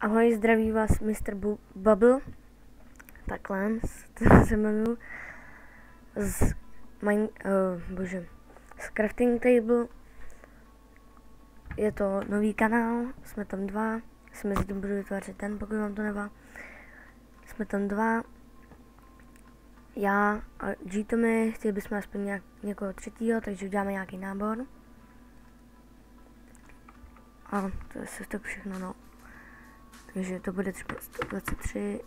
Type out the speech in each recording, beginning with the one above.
Ahoj, zdraví vás Mr. Bubble, takhle to se jmenuji, z Crafting Table. Je to nový kanál, jsme tam dva, si mezi tím budu vytvářet ten, pokud vám to nevá. Jsme tam dva, já a G-Tommy, chtěli bychom aspoň někoho třetího, takže uděláme nějaký nábor. A to je tak všechno, no. Takže to bude třeba 123,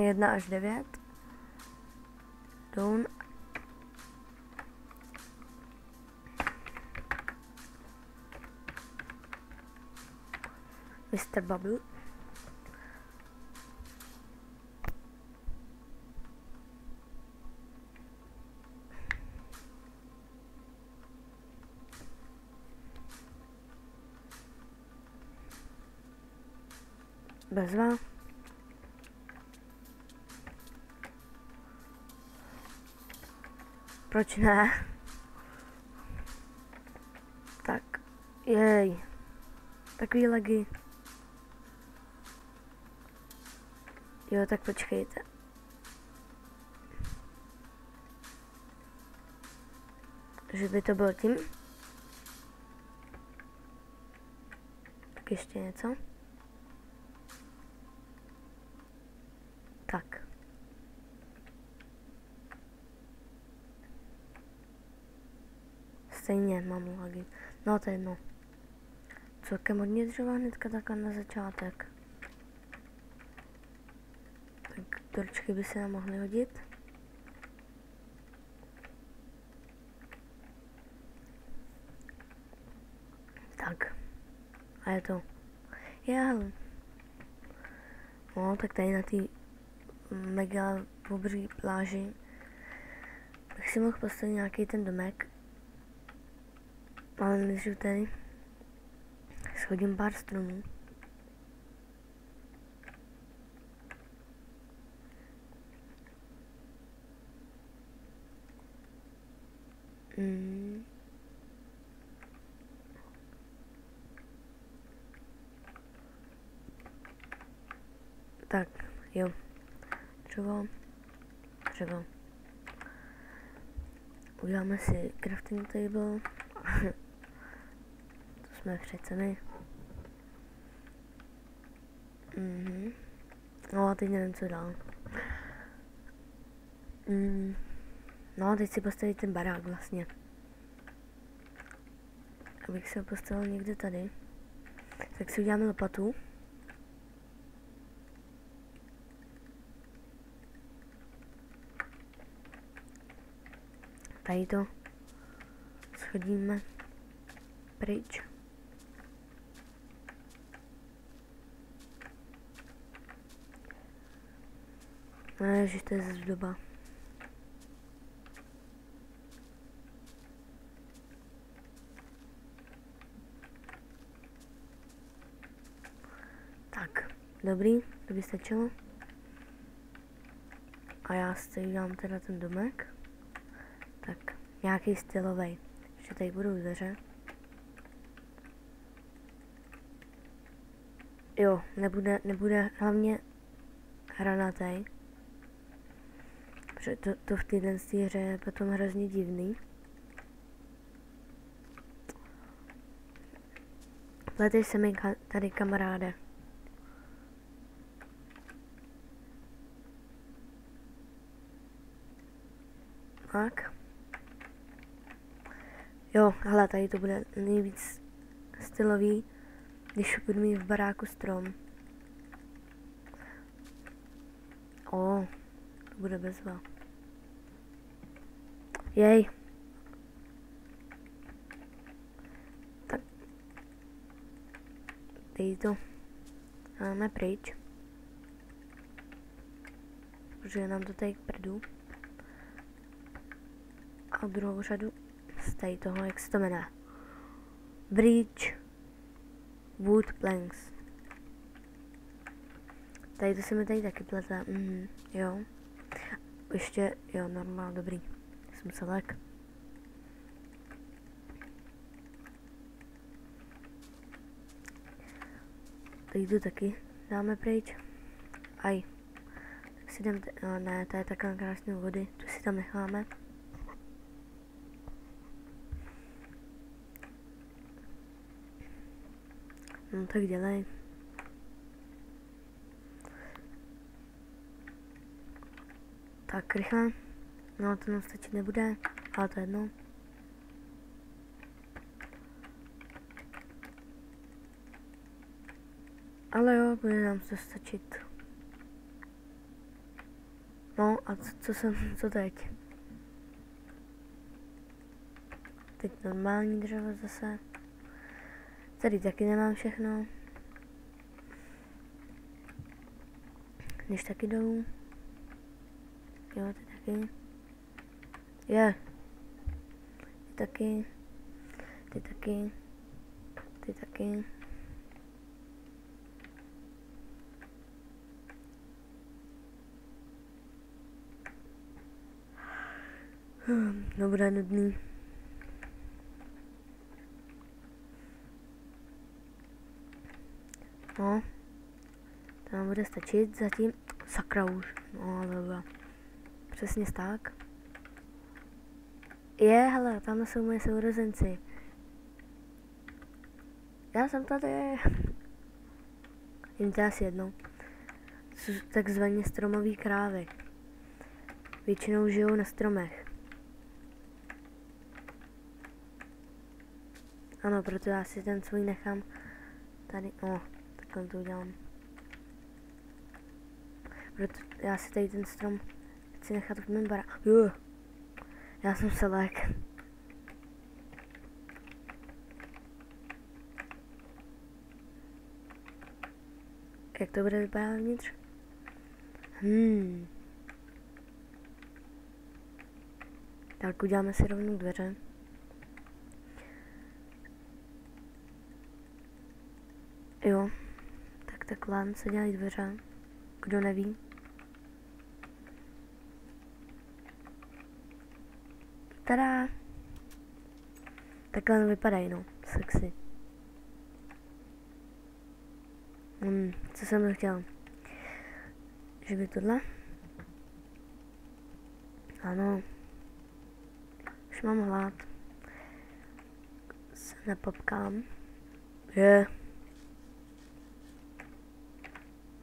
1 až 9. Down. Mr. Bubble. Bezva. Proč ne? Tak, jej. Takový lagy. Jo, tak počkejte. Že by to bylo tím? Tak ještě něco. Tak. Stejně mám lagy. No to je jedno. Celkem hodně dřeva hnedka takhle na začátek. Tak torčky by se nám mohly hodit. Tak. A je to. Jel. No, tak tady na té mega pobří pláži bych si mohl postavit nějaký ten domek. Ale než tady schodím pár stromů. Tak, jo. Dřevo. Uděláme si crafting table. To jsme přece my. No a teď nevím, co dál. No, teď si postavit ten barák vlastně. Abych se ho postavil někde tady. Tak si uděláme lopatu. Tady to schodíme pryč. No ježiš, to je zase doba. Tak, dobrý, to by stačilo. A já si udělám teda ten domek. Tak, nějaký stylový. Ještě tady budou dveře. Jo, nebude hlavně hranatý. Protože to v této hře je potom hrozně divný. Pletej se mi tady, kamaráde. Tak. Jo, hele, tady to bude nejvíc stylový, když budu mít v baráku strom. To bude bezva. Jej. Tak. Dej to. Máme pryč. Protože nám to tady k prdu. A druhou řadu z tady toho, jak se to jmenuje. Bridge Wood Planks. Tady to se mi tady taky plete. Jo. Ještě, jo, normál, dobrý. Jsem se lek. Teď to taky dáme pryč. Aj. Si jdem, no, ne, to je taková krásná vody, tu si tam necháme. No tak dělej. Tak rychle. No to nám stačit nebude, ale to je jedno. Ale jo, bude nám to stačit. No a co teď? Teď normální dřevo zase. Tady taky nemám všechno. Když taky dolů. Jo, ty taky. Je. Ty taky. Ty taky. Ty taky. No bude nudný. No. To nám bude stačit zatím. Sakra už. No, ale přesně tak. Je, hele, tam jsou moje sourozenci. Já jsem tady. Jim to asi jednou. Jsou takzvaně stromový krávy. Většinou žijou na stromech. Ano, proto já si ten svůj nechám tady. Takhle to udělám. Proto já si tady ten strom chci nechat v mém baráku. Já jsem selek. Jak to bude vypadat vnitř? Tak uděláme si rovnou dveře. Jo, tak takhle se dělají dveře. Kdo neví. Tada! Takhle vypadají, no. Sexy. Co jsem chtěl? Že by tohle? Ano. Už mám hlad. Se nepopkám.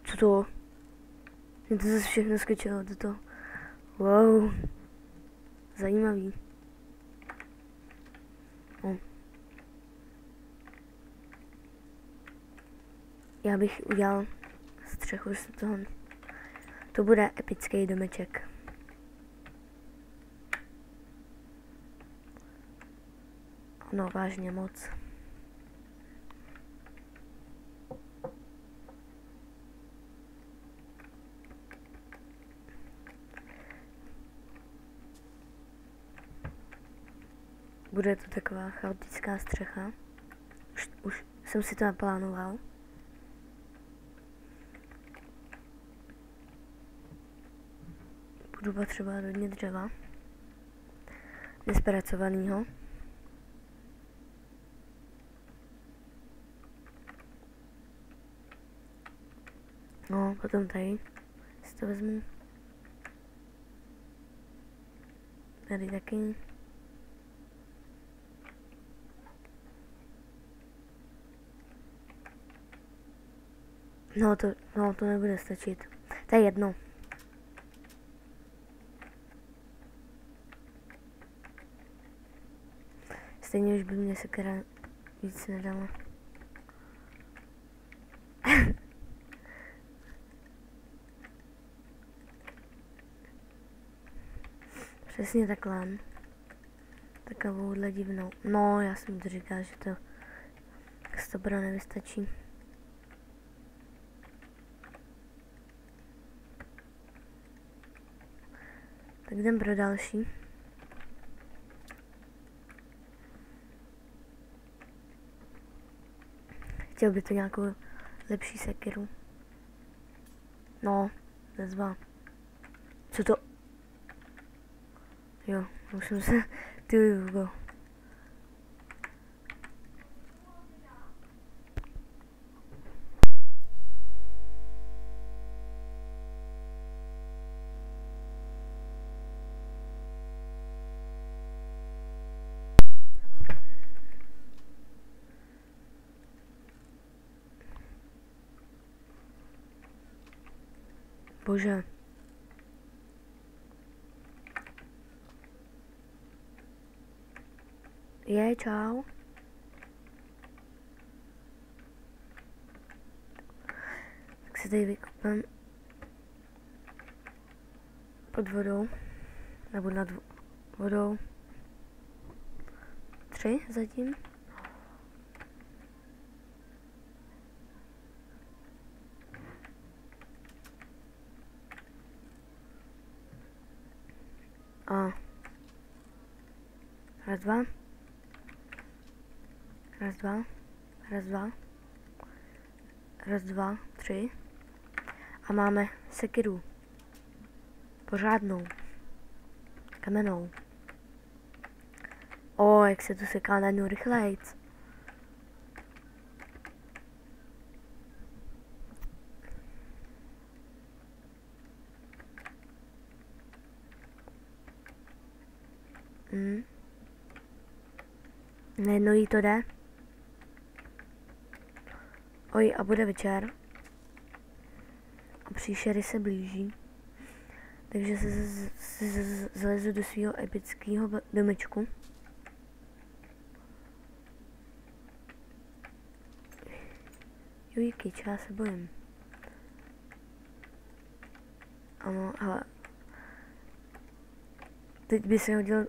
Co to? Mě to zase všechno skočilo do toho. Wow. Zajímavý. Já bych udělal střechu z toho. To bude epický domeček. No, vážně moc. Bude to taková chaotická střecha. Už jsem si to naplánoval. Budu potřebovat hodně dřeva. Nespracovanýho. No, potom tady si to vezmu. Tady taky. No, to nebude stačit. To je jedno. Stejně už by mě sekera víc nedala. Přesně takhle. Takovouhle divnou. No, já jsem to říkal, že to 100% nevystačí. Tak jdem pro další. Chtěl by to nějakou lepší sekiru. No, nezva. Co to? Jo, už jsem se... Ty Hugo. Bože. Čau. Tak se tady vykopem pod vodou, nebo nad vodou. 3 zatím. A raz, dva. Raz, dva. Raz, dva. Raz, dva, 3. A máme sekiru. Pořádnou. Kamennou. O, jak se tu seká najednou rychlejc. Najednou jí to jde. Oj, a bude večer. A příšery se blíží. Takže se zlezu do svého epického domečku. Jujkyč, já se bojím. Ano, ale teď by se hodil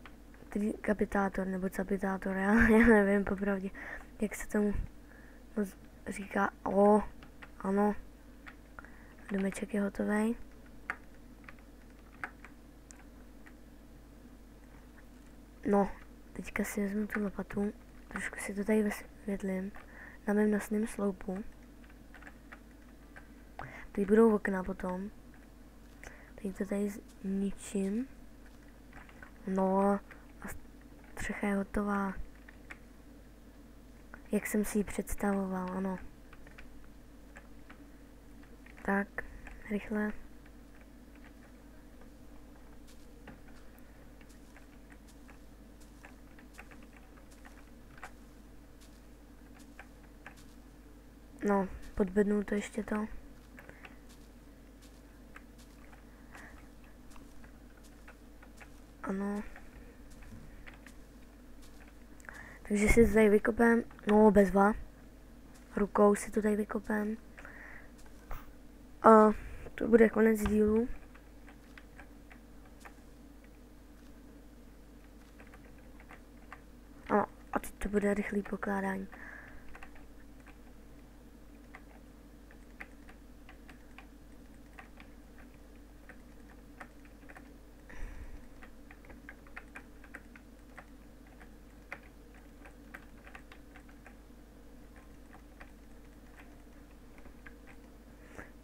kapitátor nebo capitátor, já nevím popravdě, jak se tomu moc říká. O, ano, domeček je hotový. No, teďka si vezmu tu lopatu, trošku si to tady vysvětlím na mém nosném sloupu. Tady budou okna potom. Teď to tady zničím. No, a střecha je hotová. Jak jsem si ji představoval, ano. Tak, rychle. No, podbednu to ještě to. Ano. Takže si to tady vykopem, no bezva. Rukou si to tady vykopem. A to bude konec dílu. A teď to bude rychlý pokládání.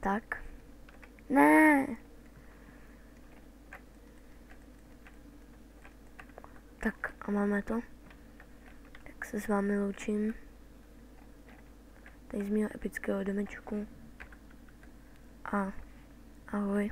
Tak. Ne. Tak a máme to. Tak se s vámi loučím. Tady z mého epického domečku. A ahoj.